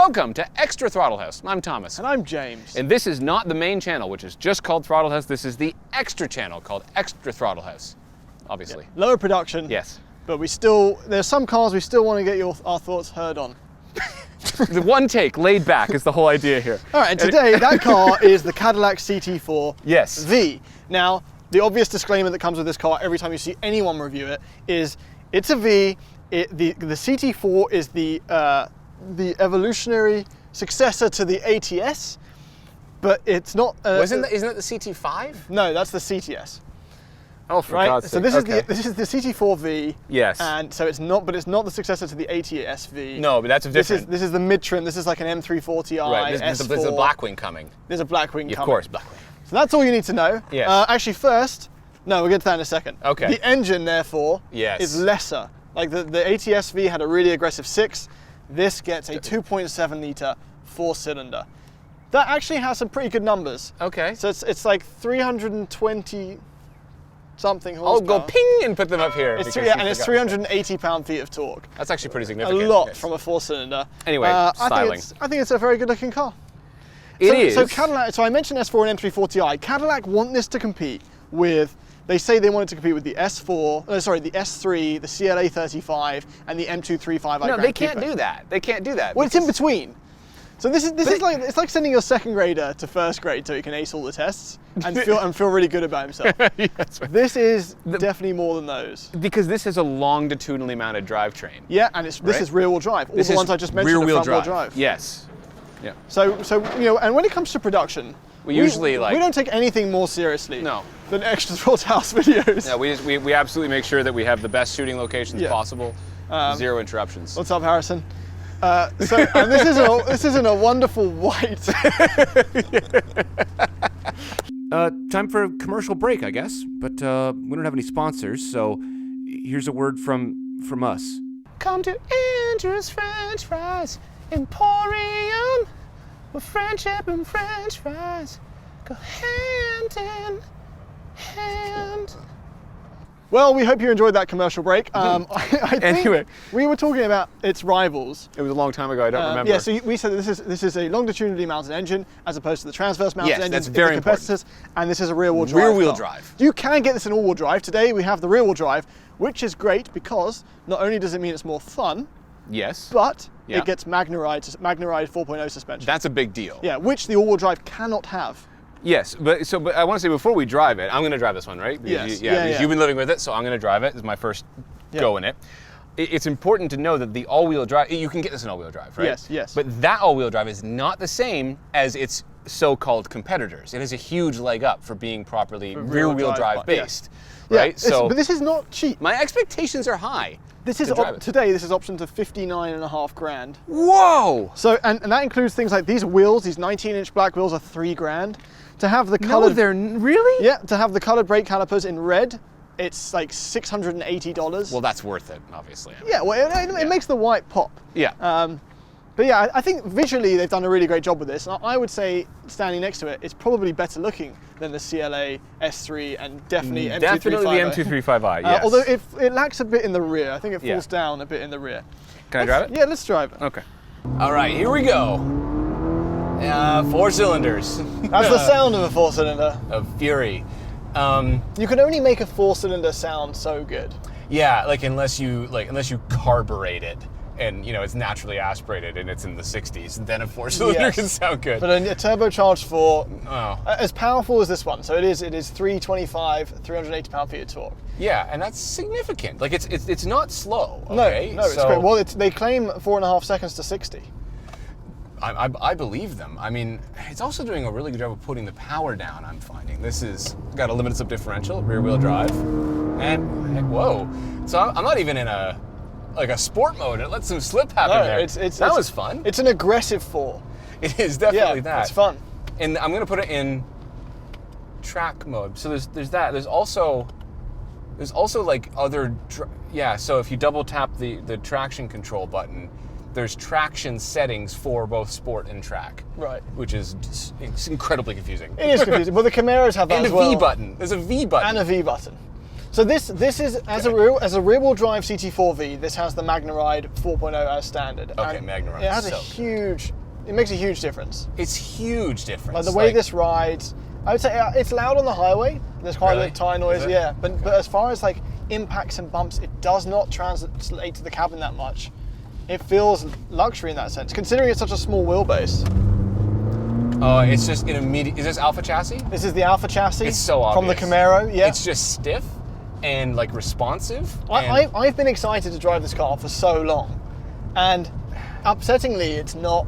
Welcome to Extra Throttle House. I'm Thomas. And I'm James. And this is not the main channel, which is just called Throttle House. This is the extra channel called Extra Throttle House, obviously. Yeah. Lower production. Yes. But there's some cars we still want to get our thoughts heard on. The one take, laid back, is the whole idea here. All right, and today that car is the Cadillac CT4-V. Yes. Now, the obvious disclaimer that comes with this car every time you see anyone review it is it's a V. The CT4 is the evolutionary successor to the ATS, but it's not. Isn't it the CT5? No, that's the CTS. Oh, for right. God's So sake. this is the CT4V. Yes. And so it's not the successor to the ATS-V. No, but that's different. This is the mid-trim. This is like an M340i. Right. S4. There's a Blackwing coming. There's a Blackwing coming. Of course, Blackwing. So that's all you need to know. Yes. Actually, first, no, we'll get to that in a second. Okay. The engine, therefore, yes, is lesser. Like the ATS-V had a really aggressive 6. This gets a 2.7 litre 4-cylinder. That actually has some pretty good numbers. Okay. So it's like 320 something horsepower. Oh, go ping and put them up here. It's 380 pound-feet of torque. That's actually pretty significant. A lot from a 4-cylinder. Anyway, styling. I think it's a very good-looking car. It is. So Cadillac. So I mentioned S4 and M340i. Cadillac want this to compete with. They say they wanted to compete with the S4, the S3, the CLA 35, and the M235i. No, they can't do that. They can't do that. Well, it's in between. So this is like it's like sending your second grader to first grade so he can ace all the tests and feel really good about himself. Yes, right. This is definitely more than those. Because this has a longitudinally mounted drivetrain. Yeah, and this is rear-wheel drive. All the ones I just mentioned are front-wheel drive. Yes. Yeah. So and when it comes to production, we usually we don't take anything more seriously. No. Than Extra Throttle House videos. Yeah, we absolutely make sure that we have the best shooting locations possible. Zero interruptions. What's up, Harrison? And this is in a wonderful white. Time for a commercial break, I guess. But we don't have any sponsors, so here's a word from us. Come to Andrew's French Fries Emporium, where friendship and French fries go hand in hand. Well, we hope you enjoyed that commercial break. I think anyway, we were talking about its rivals. It was a long time ago. I don't remember. Yeah, so we said that this is a longitudinally mounted engine as opposed to the transverse mounted engine. Yes, that's very important. And this is a rear-wheel drive. Rear-wheel drive. You can get this in all-wheel drive. Today we have the rear-wheel drive, which is great because not only does it mean it's more fun, yes, but it gets Magna-Ride 4.0 suspension. That's a big deal. Yeah, which the all-wheel drive cannot have. Yes, but I want to say before we drive it, I'm going to drive this one, right? Yes. Because you've been living with it, so I'm going to drive it. This is my first go in it. It's important to know that the all-wheel drive, you can get this in all-wheel drive, right? Yes, yes. But that all-wheel drive is not the same as its so-called competitors. It has a huge leg up for being properly rear-wheel drive based, right? But this is not cheap. My expectations are high. This is today. This is optioned to $59.5 grand. Whoa! So and that includes things like these wheels. These 19-inch black wheels are $3 grand. To have the colored, No, they're really? Yeah, to have the colored brake calipers in red, it's like $680. Well, that's worth it, obviously. Yeah, well, it makes the white pop. Yeah. But yeah, I think visually they've done a really great job with this. And I would say, standing next to it, it's probably better looking than the CLA S3 and definitely M235i. Definitely the M235i, yes. Although it lacks a bit in the rear. I think it falls down a bit in the rear. Can I drive it? Yeah, let's drive it. Okay. All right, here we go. 4 cylinders. That's the sound of a 4-cylinder. Of fury. You can only make a 4-cylinder sound so good. Yeah, unless you carburate it, and it's naturally aspirated and it's in the 60s, then a 4-cylinder can sound good. But a turbocharged 4, as powerful as this one. So it is 325, 380 pound-feet of torque. Yeah, and that's significant. It's not slow. No, okay? it's great. Well, they claim 4.5 seconds to 60. I believe them. I mean, it's also doing a really good job of putting the power down, I'm finding. This is got a limited slip differential, rear-wheel drive, and whoa. So I'm not even in a sport mode. It lets some slip happen there. That was fun. It's an aggressive 4. It is definitely that. It's fun. And I'm gonna put it in track mode. So there's that. There's also like other, so if you double tap the traction control button, there's traction settings for both sport and track. Right. Which is it's incredibly confusing. It is confusing. Well, the Camaros have that and as well. And a V button. There's a V button. And a V button. So this is as a rear-wheel drive CT4-V. This has the MagnaRide 4.0 as standard. Okay, And MagnaRide. It has so a huge. It makes a huge difference. It's huge difference. Like the way this rides, I would say it's loud on the highway. There's quite a Really? bit of tire noise, Is it? yeah. But as far as like impacts and bumps, it does not translate to the cabin that much. It feels luxury in that sense, considering it's such a small wheelbase. It's just an immediate. Is this Alpha chassis? This is the Alpha chassis. It's so from the obvious. Camaro. Yeah, It's just stiff and like responsive. I've been excited to drive this car for so long, and upsettingly, it's not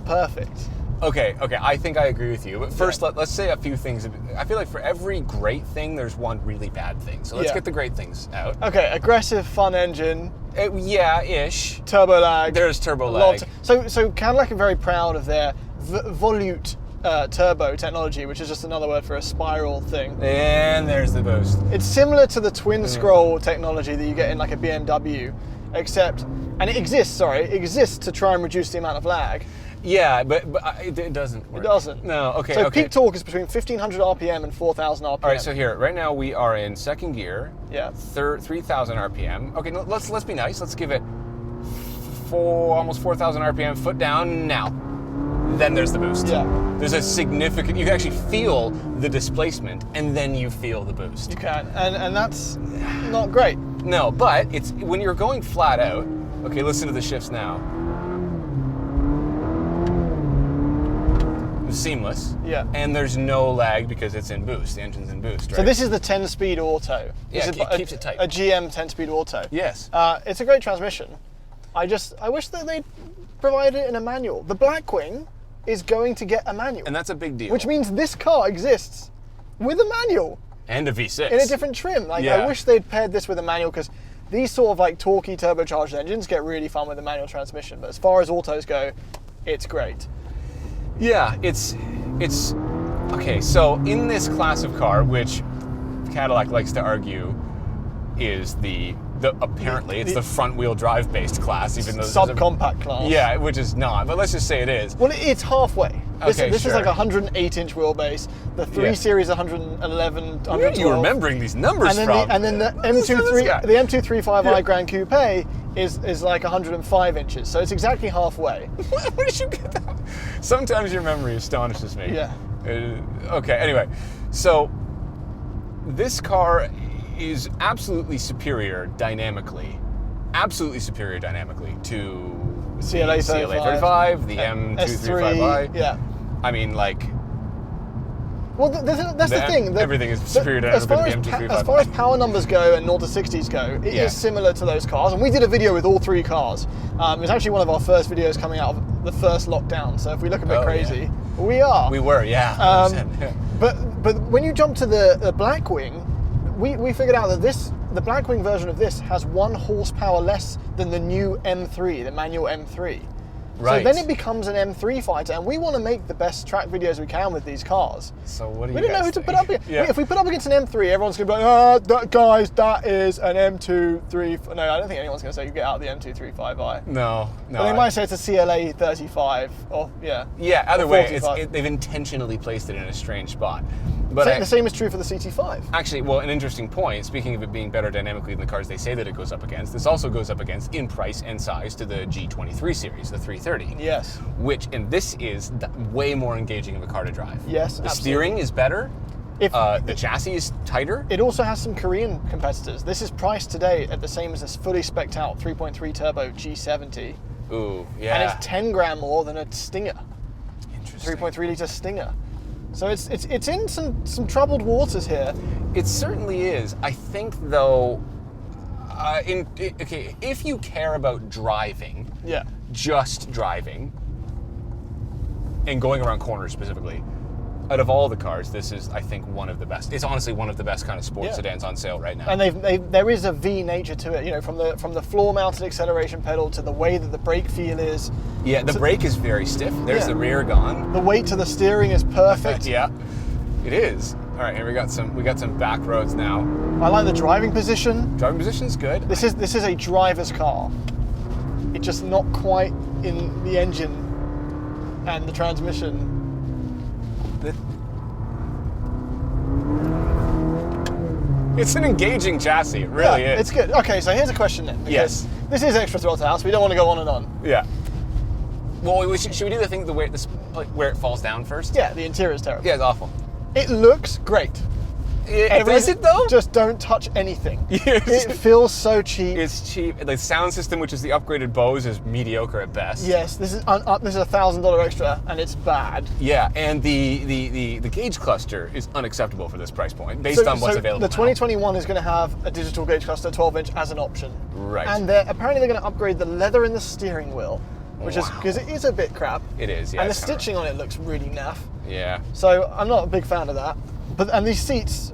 perfect. Okay, I think I agree with you. But first, let's say a few things. I feel like for every great thing, there's one really bad thing. So let's Yeah. get the great things out. Okay, aggressive, fun engine, Yeah-ish. turbo lag. There's turbo a lot lag. So Cadillac are very proud of their volute turbo technology, which is just another word for a spiral thing. And there's the boost. It's similar to the twin scroll technology that you get in like a BMW, except, and it exists to try and reduce the amount of lag. Yeah, but it doesn't work. It doesn't. No, okay, So okay. peak torque is between 1500 RPM and 4000 RPM. All right, so here, right now we are in second gear. Yeah. 3,000 RPM. Okay, no, let's be nice. Let's give it almost 4,000 RPM. Foot down now. Then there's the boost. Yeah. There's a significant. You can actually feel the displacement, and then you feel the boost. You can, and that's not great. No, but it's when you're going flat out. Okay, listen to the shifts now. Seamless. Yeah. And there's no lag because it's in boost. The engine's in boost, right? So this is the 10-speed auto. Yeah, This is it keeps it tight. A GM 10-speed auto. Yes. It's a great transmission. I wish that they provided it in a manual. The Blackwing is going to get a manual, And that's a big deal. which means this car exists with a manual And a V6. in a different trim. Like Yeah. I wish they'd paired this with a manual, because these sort of like torquey turbocharged engines get really fun with a manual transmission. But as far as autos go, it's great. Yeah, it's okay. So in this class of car, which Cadillac likes to argue is the apparently it's the front wheel drive based class, even though Subcompact class. Yeah, which is not. But let's just say it is. Well, it's halfway. This is sure. like a 108-inch wheelbase. The 3 Yeah. Series 111, Where are 112. you remembering these numbers from? And then the Listen to this guy. M235i Grand Coupe is like 105 inches. So it's exactly halfway. Where did you get that? Sometimes your memory astonishes me. Yeah. Okay. Anyway, so this car is absolutely superior dynamically. Absolutely superior dynamically to CLA the 35, the S3, M235i. yeah. I mean, like, Well, that's the thing. everything is superior as far dynamically as, to the M235i. as far as power numbers go and 0 to 60s go, it Yeah. is similar to those cars. And we did a video with all 3 cars. It was actually one of our first videos coming out of the first lockdown. So if we look a bit Oh, crazy, we are. We were, yeah. 100%, yeah. But when you jump to the Blackwing, we figured out that the Blackwing version of this has 1 horsepower less than the new M3, the manual M3. Right. So then it becomes an M3 fighter, and we want to make the best track videos we can with these cars. So what do you We didn't know guys who to think? put up against. Yeah. If we put up against an M3, everyone's going to be like, that is an M235. No, I don't think anyone's going to say you get out the M235i. No. But they might say it's a CLA 35, or yeah. Yeah, either or way, 45. they've intentionally placed it in a strange spot. But The same is true for the CT5. actually, well, an interesting point, speaking of it being better dynamically than the cars they say that it goes up against, this also goes up against, in price and size, to the G23 series, the 330. Yes. And this is way more engaging of a car to drive. Yes, The absolutely. steering is better. The chassis is tighter. It also has some Korean competitors. This is priced today at the same as this fully spec'd out 3.3 turbo G70. Ooh, yeah. And it's 10 grand more than a Stinger, Interesting. 3.3 litre Stinger. So it's in some troubled waters here. It certainly is. I think, though, if you care about driving, Yeah. just driving, and going around corners specifically, out of all the cars, this is, I think, one of the best. It's honestly one of the best kind of sports Yeah. sedans on sale right now. And there is a V nature to it, you know, from the floor-mounted acceleration pedal to the way that the brake feel is. Yeah, the brake is very stiff. There's Yeah. the rear gone. The weight to the steering is perfect. Yeah, it is. All right, here we got some back roads now. I like the driving position. Driving position's good. This is a driver's car. It's just not quite in the engine and the transmission. It's an engaging chassis. It really is. It's good. Okay, so here's a question then. Because Yes. this is extra throttle house. We don't want to go on and on. Yeah. Well, should we do the thing where it falls down first? Yeah, the interior is terrible. Yeah, it's awful. It looks great. Is it though? Just don't touch anything. Yes. It feels so cheap. It's cheap. The sound system, which is the upgraded Bose, is mediocre at best. Yes, this is $1,000 extra, and it's bad. Yeah, and the gauge cluster is unacceptable for this price point, based on what's available. The 2021 is going to have a digital gauge cluster 12-inch as an option. Right. And apparently they're going to upgrade the leather in the steering wheel, which is because it is a bit crap. It is, yeah. And the stitching on it looks really naff. Yeah. So I'm not a big fan of that. And these seats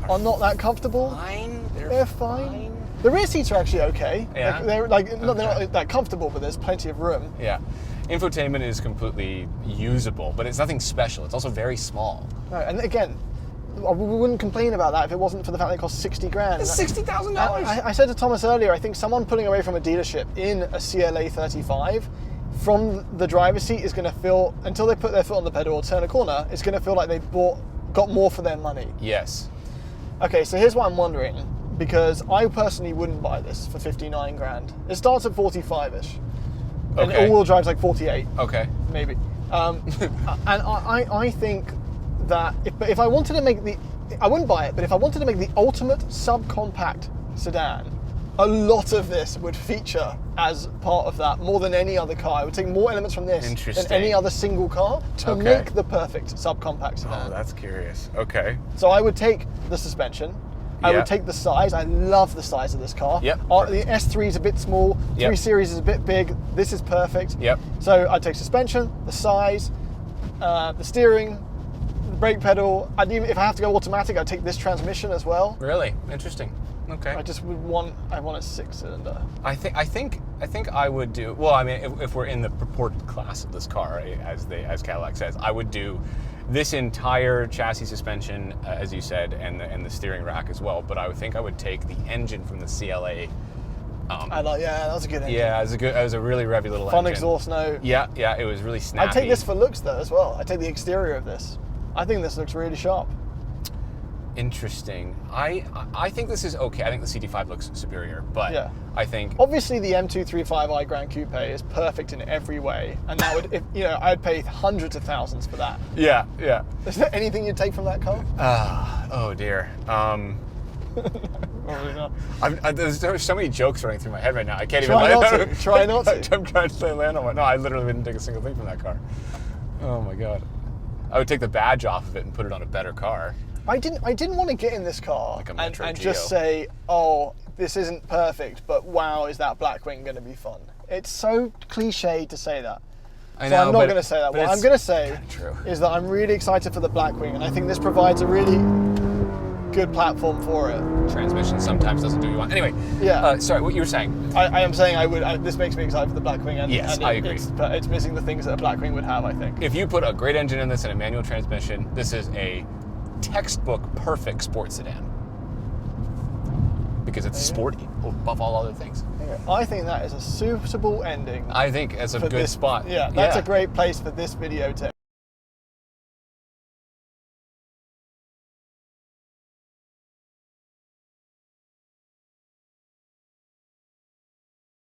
are not that comfortable. Fine. They're fine. The rear seats are actually okay. Yeah. They're not that comfortable, but there's plenty of room. Yeah. Infotainment is completely usable, but it's nothing special. It's also very small. Right, and again, we wouldn't complain about that if it wasn't for the fact that it costs 60 grand. It's $60,000. I said to Thomas earlier, I think someone pulling away from a dealership in a CLA 35 from the driver's seat is going to feel, until they put their foot on the pedal or turn a corner, it's going to feel like they got more for their money. Yes. Okay, so here's what I'm wondering, because I personally wouldn't buy this for 59 grand. It starts at 45-ish. And Okay. all-wheel drive's like 48, Okay. maybe. And I think that if I wanted to make I wouldn't buy it, but if I wanted to make the ultimate subcompact sedan, a lot of this would feature as part of that more than any other car. I would take more elements from this than any other single car to make the perfect subcompact sedan. Oh, that's curious. Okay. So I would take the suspension. I would take the size. I love the size of this car. Yep. The S3 is a bit small. 3 Yep. Series is a bit big. This is perfect. Yep. So I'd take suspension, the size, the steering, the brake pedal. If I have to go automatic, I'd take this transmission as well. Really? Interesting. Okay. I want a 6-cylinder. I think I would do, well, I mean, if we're in the purported class of this car, as Cadillac says, I would do this entire chassis suspension, as you said, and the steering rack as well. But I would think I would take the engine from the CLA. That was a good engine. Yeah, it was a really revvy little Fun engine. exhaust note. Yeah, it was really snappy. I'd take this for looks though as well. I'd take the exterior of this. I think this looks really sharp. Interesting. I think this is okay. I think the CT5 looks superior, but Yeah. I think Obviously, the M235i Grand Coupe is perfect in every way, and that would, I'd pay hundreds of thousands for that. yeah. Is there anything you'd take from that car? Oh dear. Probably not. There's so many jokes running through my head right now. I can't Try even not land to. Try not to. I'm trying to land on one. No, I literally wouldn't take a single thing from that car. Oh my god. I would take the badge off of it and put it on a better car. I didn't want to get in this car Like a and Metro just Geo. say, oh, this isn't perfect, but wow, is that Blackwing going to be fun? It's so cliche to say that. I So know, I'm not but- going to say that. but What I'm it's going to say true. is that I'm really excited for the Blackwing, and I think this provides a really good platform for it. Transmission sometimes doesn't do what you want. Anyway, Yeah. sorry, what you were saying. I am saying this makes me excited for the Blackwing, and, Yes, I agree. It's missing the things that a Blackwing would have, I think. If you put a great engine in this and a manual transmission, this is a textbook perfect sports sedan. Because it's sporty above all other things. I think that is a suitable ending. I think it's a for good this spot. Yeah, that's a great place for this video to